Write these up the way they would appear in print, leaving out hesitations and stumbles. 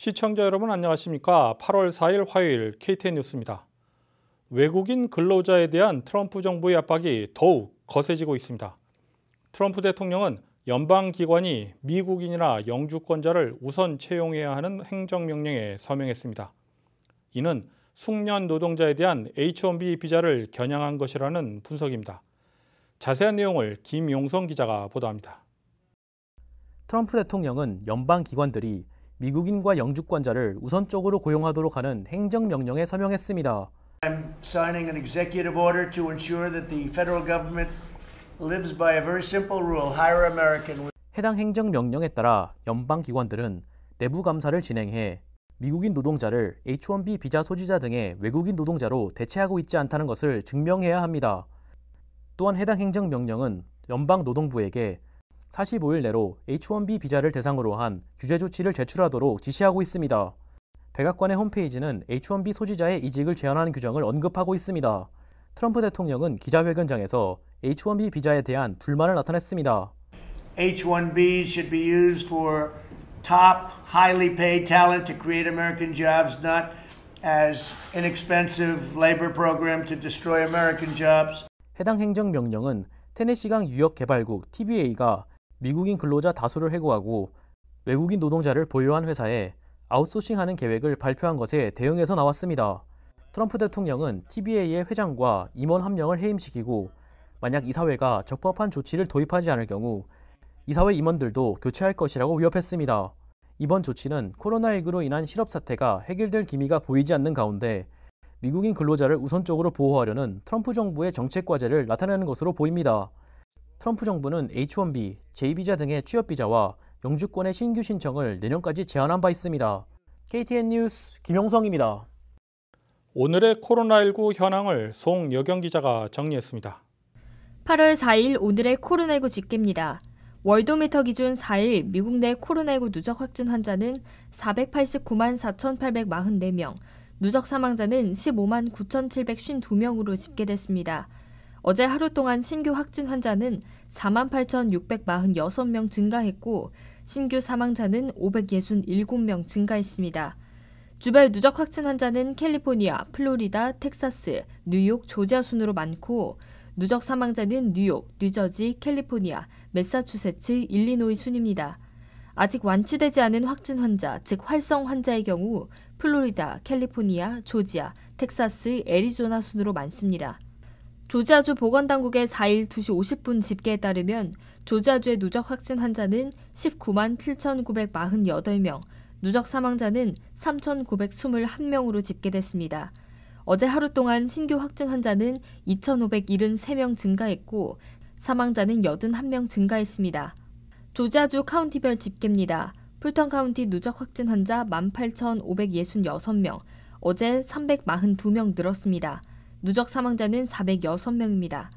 시청자 여러분 안녕하십니까? 8월 4일 화요일 KTN 뉴스입니다. 외국인 근로자에 대한 트럼프 정부의 압박이 더욱 거세지고 있습니다. 트럼프 대통령은 연방기관이 미국인이나 영주권자를 우선 채용해야 하는 행정명령에 서명했습니다. 이는 숙련 노동자에 대한 H-1B 비자를 겨냥한 것이라는 분석입니다. 자세한 내용을 김용성 기자가 보도합니다. 트럼프 대통령은 연방기관들이 미국인과 영주권자를 우선적으로 고용하도록 하는 행정명령에 서명했습니다. I'm signing an executive order to ensure that the federal government lives by a very simple rule: hire American. 해당 행정명령에 따라 연방기관들은 내부 감사를 진행해 미국인 노동자를 H-1B 비자 소지자 등의 외국인 노동자로 대체하고 있지 않다는 것을 증명해야 합니다. 또한 해당 행정명령은 연방노동부에게 45일 내로 H-1B 비자를 대상으로 한 규제 조치를 제출하도록 지시하고 있습니다. 백악관의 홈페이지는 H-1B 소지자의 이직을 제한하는 규정을 언급하고 있습니다. 트럼프 대통령은 기자회견장에서 H-1B 비자에 대한 불만을 나타냈습니다. H-1Bs should be used for top, highly paid talent to create American jobs, not as inexpensive labor program to destroy American jobs. 해당 행정명령은 테네시강 유역개발국 TBA가 미국인 근로자 다수를 해고하고 외국인 노동자를 보유한 회사에 아웃소싱하는 계획을 발표한 것에 대응해서 나왔습니다. 트럼프 대통령은 TBA의 회장과 임원 한 명을 해임시키고 만약 이사회가 적법한 조치를 도입하지 않을 경우 이사회 임원들도 교체할 것이라고 위협했습니다. 이번 조치는 코로나19로 인한 실업 사태가 해결될 기미가 보이지 않는 가운데 미국인 근로자를 우선적으로 보호하려는 트럼프 정부의 정책 과제를 나타내는 것으로 보입니다. 트럼프 정부는 H-1B, J비자 등의 취업비자와 영주권의 신규 신청을 내년까지 제한한 바 있습니다. KTN 뉴스 김용성입니다. 오늘의 코로나19 현황을 송여경 기자가 정리했습니다. 8월 4일 오늘의 코로나19 집계입니다. 월도미터 기준 4일 미국 내 코로나19 누적 확진 환자는 489만 4,844명, 누적 사망자는 15만 9,752명으로 집계됐습니다. 어제 하루 동안 신규 확진 환자는 4만 8,646명 증가했고 신규 사망자는 567명 증가했습니다. 주별 누적 확진 환자는 캘리포니아, 플로리다, 텍사스, 뉴욕, 조지아 순으로 많고 누적 사망자는 뉴욕, 뉴저지, 캘리포니아, 매사추세츠, 일리노이 순입니다. 아직 완치되지 않은 확진 환자, 즉 활성 환자의 경우 플로리다, 캘리포니아, 조지아, 텍사스, 애리조나 순으로 많습니다. 조지아주 보건당국의 4일 2시 50분 집계에 따르면 조지아주의 누적 확진 환자는 19만 7,948명, 누적 사망자는 3,921명으로 집계됐습니다. 어제 하루 동안 신규 확진 환자는 2,573명 증가했고 사망자는 81명 증가했습니다. 조지아주 카운티별 집계입니다. 풀턴 카운티 누적 확진 환자 18,566명, 어제 342명 늘었습니다. 누적 사망자는 406명입니다.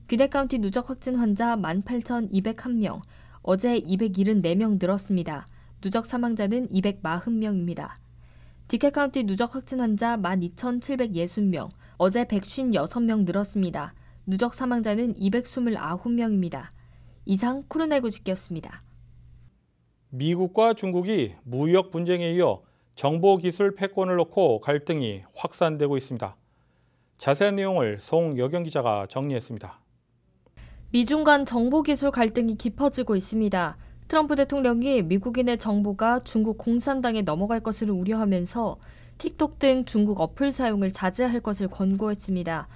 귀넷 카운티 누적 확진 환자 18,201명, 어제 274명 늘었습니다. 누적 사망자는 240명입니다. 디켓 카운티 누적 확진 환자 12,760명, 어제 156명 늘었습니다. 누적 사망자는 229명입니다. 이상 코로나19 집계였습니다. 미국과 중국이 무역 분쟁에 이어 정보기술 패권을 놓고 갈등이 확산되고 있습니다. 자세한 내용을 송여경 기자가 정리했습니다. 미중 간 정보기술 갈등이 깊어지고 있습니다. 트럼프 대통령이 미국인의 정보가 중국 공산당에 넘어갈 것을 우려하면서 틱톡 등 중국 어플 사용을 자제할 것을 권고했습니다.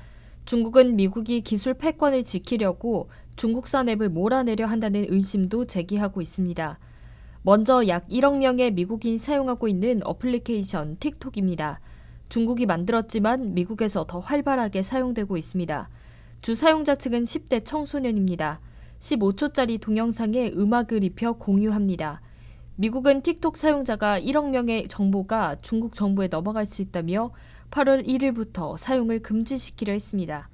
중국은 미국이 기술 패권을 지키려고 중국산 앱을 몰아내려 한다는 의심도 제기하고 있습니다. 먼저 약 1억 명의 미국인이 사용하고 있는 어플리케이션 틱톡입니다. 중국이 만들었지만 미국에서 더 활발하게 사용되고 있습니다. 주 사용자 측은 10대 청소년입니다. 15초짜리 동영상에 음악을 입혀 공유합니다. 미국은 틱톡 사용자가 1억 명의 정보가 중국 정부에 넘어갈 수 있다며 8월 1일부터 사용을 금지시키려 했습니다.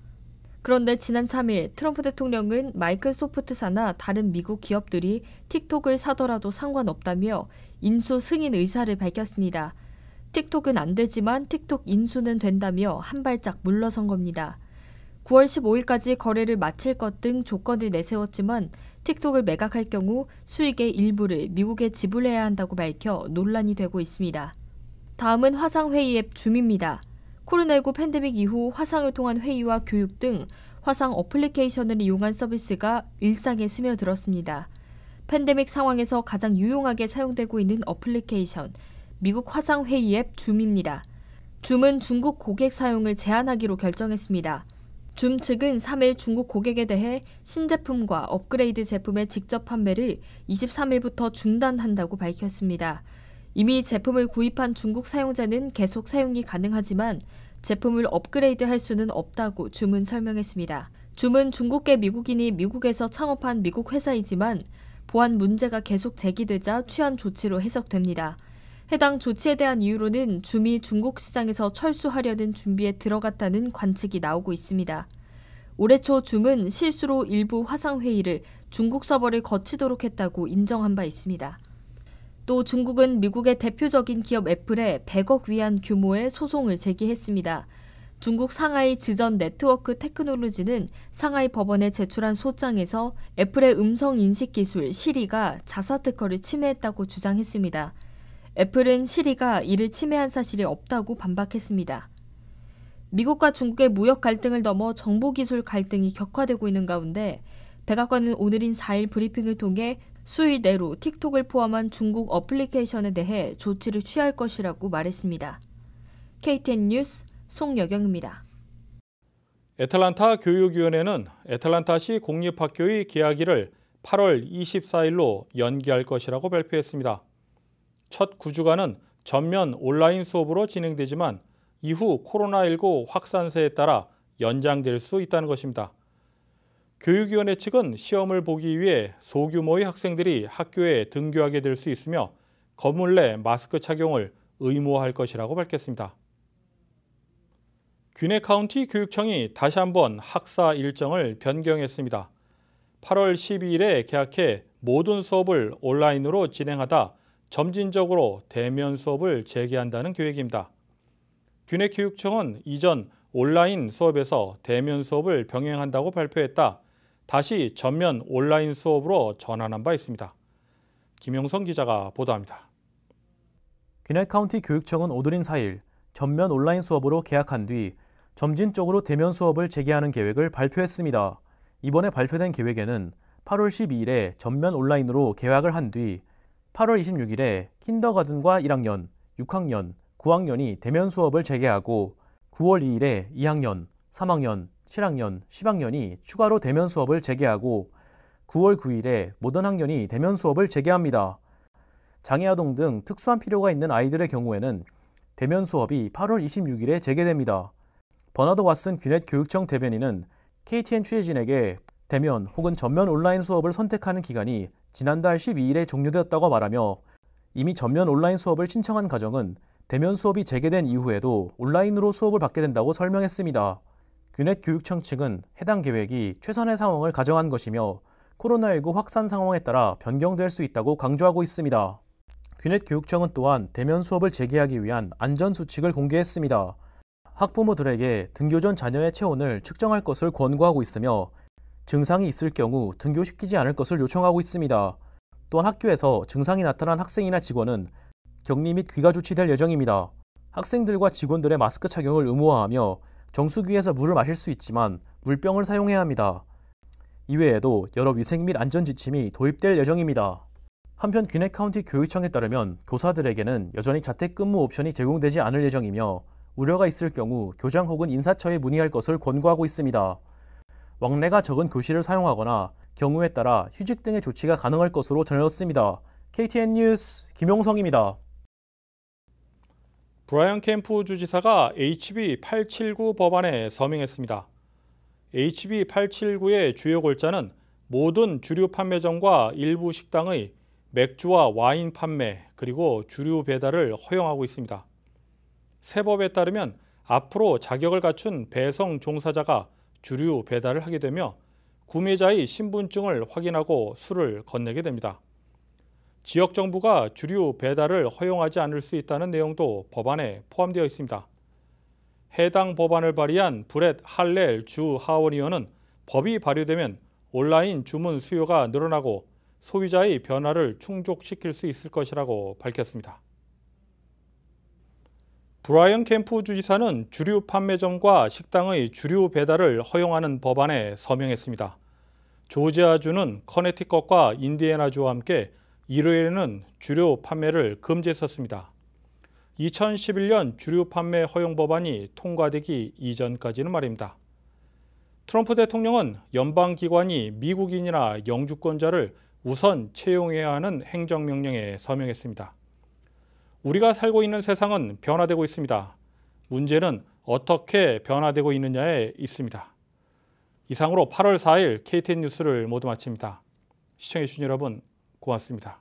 그런데 지난 3일 트럼프 대통령은 마이크로소프트사나 다른 미국 기업들이 틱톡을 사더라도 상관없다며 인수 승인 의사를 밝혔습니다. 틱톡은 안 되지만 틱톡 인수는 된다며 한 발짝 물러선 겁니다. 9월 15일까지 거래를 마칠 것 등 조건을 내세웠지만 틱톡을 매각할 경우 수익의 일부를 미국에 지불해야 한다고 밝혀 논란이 되고 있습니다. 다음은 화상회의 앱 줌입니다. 코로나19 팬데믹 이후 화상을 통한 회의와 교육 등 화상 어플리케이션을 이용한 서비스가 일상에 스며들었습니다. 팬데믹 상황에서 가장 유용하게 사용되고 있는 어플리케이션, 미국 화상회의 앱 줌입니다. 줌은 중국 고객 사용을 제한하기로 결정했습니다. 줌 측은 3일 중국 고객에 대해 신제품과 업그레이드 제품의 직접 판매를 23일부터 중단한다고 밝혔습니다. 이미 제품을 구입한 중국 사용자는 계속 사용이 가능하지만 제품을 업그레이드할 수는 없다고 줌은 설명했습니다. 줌은 중국계 미국인이 미국에서 창업한 미국 회사이지만 보안 문제가 계속 제기되자 취한 조치로 해석됩니다. 해당 조치에 대한 이유로는 줌이 중국 시장에서 철수하려는 준비에 들어갔다는 관측이 나오고 있습니다. 올해 초 줌은 실수로 일부 화상회의를 중국 서버를 거치도록 했다고 인정한 바 있습니다. 또 중국은 미국의 대표적인 기업 애플에 100억 위안 규모의 소송을 제기했습니다. 중국 상하이 지전 네트워크 테크놀로지는 상하이 법원에 제출한 소장에서 애플의 음성 인식 기술 시리가 자사 특허를 침해했다고 주장했습니다. 애플은 시리가 이를 침해한 사실이 없다고 반박했습니다. 미국과 중국의 무역 갈등을 넘어 정보기술 갈등이 격화되고 있는 가운데 백악관은 오늘인 4일 브리핑을 통해 수일 내로 틱톡을 포함한 중국 어플리케이션에 대해 조치를 취할 것이라고 말했습니다. KTN 뉴스 송여경입니다. 애틀란타 교육위원회는 애틀란타시 공립학교의 개학일을 8월 24일로 연기할 것이라고 발표했습니다. 첫 9주간은 전면 온라인 수업으로 진행되지만 이후 코로나19 확산세에 따라 연장될 수 있다는 것입니다. 교육위원회 측은 시험을 보기 위해 소규모의 학생들이 학교에 등교하게 될 수 있으며 건물 내 마스크 착용을 의무화할 것이라고 밝혔습니다. 귀네 카운티 교육청이 다시 한번 학사 일정을 변경했습니다. 8월 12일에 개학해 모든 수업을 온라인으로 진행하다 점진적으로 대면 수업을 재개한다는 계획입니다. 귀네 교육청은 이전 온라인 수업에서 대면 수업을 병행한다고 발표했다 다시 전면 온라인 수업으로 전환한 바 있습니다. 김영성 기자가 보도합니다. 귀네 카운티 교육청은 오늘인 4일 전면 온라인 수업으로 개학한 뒤 점진적으로 대면 수업을 재개하는 계획을 발표했습니다. 이번에 발표된 계획에는 8월 12일에 전면 온라인으로 개학을 한 뒤 8월 26일에 킨더가든과 1학년, 6학년, 9학년이 대면 수업을 재개하고 9월 2일에 2학년, 3학년, 7학년, 10학년이 추가로 대면 수업을 재개하고 9월 9일에 모든 학년이 대면 수업을 재개합니다. 장애아동 등 특수한 필요가 있는 아이들의 경우에는 대면 수업이 8월 26일에 재개됩니다. 버나드 왓슨 귀넷 교육청 대변인은 KTN 취재진에게 대면 혹은 전면 온라인 수업을 선택하는 기간이 지난달 12일에 종료되었다고 말하며 이미 전면 온라인 수업을 신청한 가정은 대면 수업이 재개된 이후에도 온라인으로 수업을 받게 된다고 설명했습니다. 귀넷 교육청 측은 해당 계획이 최선의 상황을 가정한 것이며 코로나19 확산 상황에 따라 변경될 수 있다고 강조하고 있습니다. 귀넷 교육청은 또한 대면 수업을 재개하기 위한 안전수칙을 공개했습니다. 학부모들에게 등교 전 자녀의 체온을 측정할 것을 권고하고 있으며 증상이 있을 경우 등교시키지 않을 것을 요청하고 있습니다. 또한 학교에서 증상이 나타난 학생이나 직원은 격리 및 귀가 조치될 예정입니다. 학생들과 직원들의 마스크 착용을 의무화하며 정수기에서 물을 마실 수 있지만 물병을 사용해야 합니다. 이외에도 여러 위생 및 안전 지침이 도입될 예정입니다. 한편 귀넷 카운티 교육청에 따르면 교사들에게는 여전히 자택근무 옵션이 제공되지 않을 예정이며 우려가 있을 경우 교장 혹은 인사처에 문의할 것을 권고하고 있습니다. 왕래가 적은 교실을 사용하거나 경우에 따라 휴직 등의 조치가 가능할 것으로 전해졌습니다. KTN 뉴스 김용성입니다. 브라이언 캠프 주지사가 HB 879 법안에 서명했습니다. HB 879의 주요 골자는 모든 주류 판매점과 일부 식당의 맥주와 와인 판매 그리고 주류 배달을 허용하고 있습니다. 새 법에 따르면 앞으로 자격을 갖춘 배송 종사자가 주류 배달을 하게 되며 구매자의 신분증을 확인하고 술을 건네게 됩니다. 지역 정부가 주류 배달을 허용하지 않을 수 있다는 내용도 법안에 포함되어 있습니다. 해당 법안을 발의한 브렛 할렐 주 하원의원은 법이 발효되면 온라인 주문 수요가 늘어나고 소비자의 변화를 충족시킬 수 있을 것이라고 밝혔습니다. 브라이언 캠프 주지사는 주류 판매점과 식당의 주류 배달을 허용하는 법안에 서명했습니다. 조지아주는 커네티컷과 인디애나주와 함께 일요일에는 주류 판매를 금지했었습니다. 2011년 주류 판매 허용 법안이 통과되기 이전까지는 말입니다. 트럼프 대통령은 연방기관이 미국인이나 영주권자를 우선 채용해야 하는 행정명령에 서명했습니다. 우리가 살고 있는 세상은 변화되고 있습니다. 문제는 어떻게 변화되고 있느냐에 있습니다. 이상으로 8월 4일 KTN 뉴스를 모두 마칩니다. 시청해주신 여러분 고맙습니다.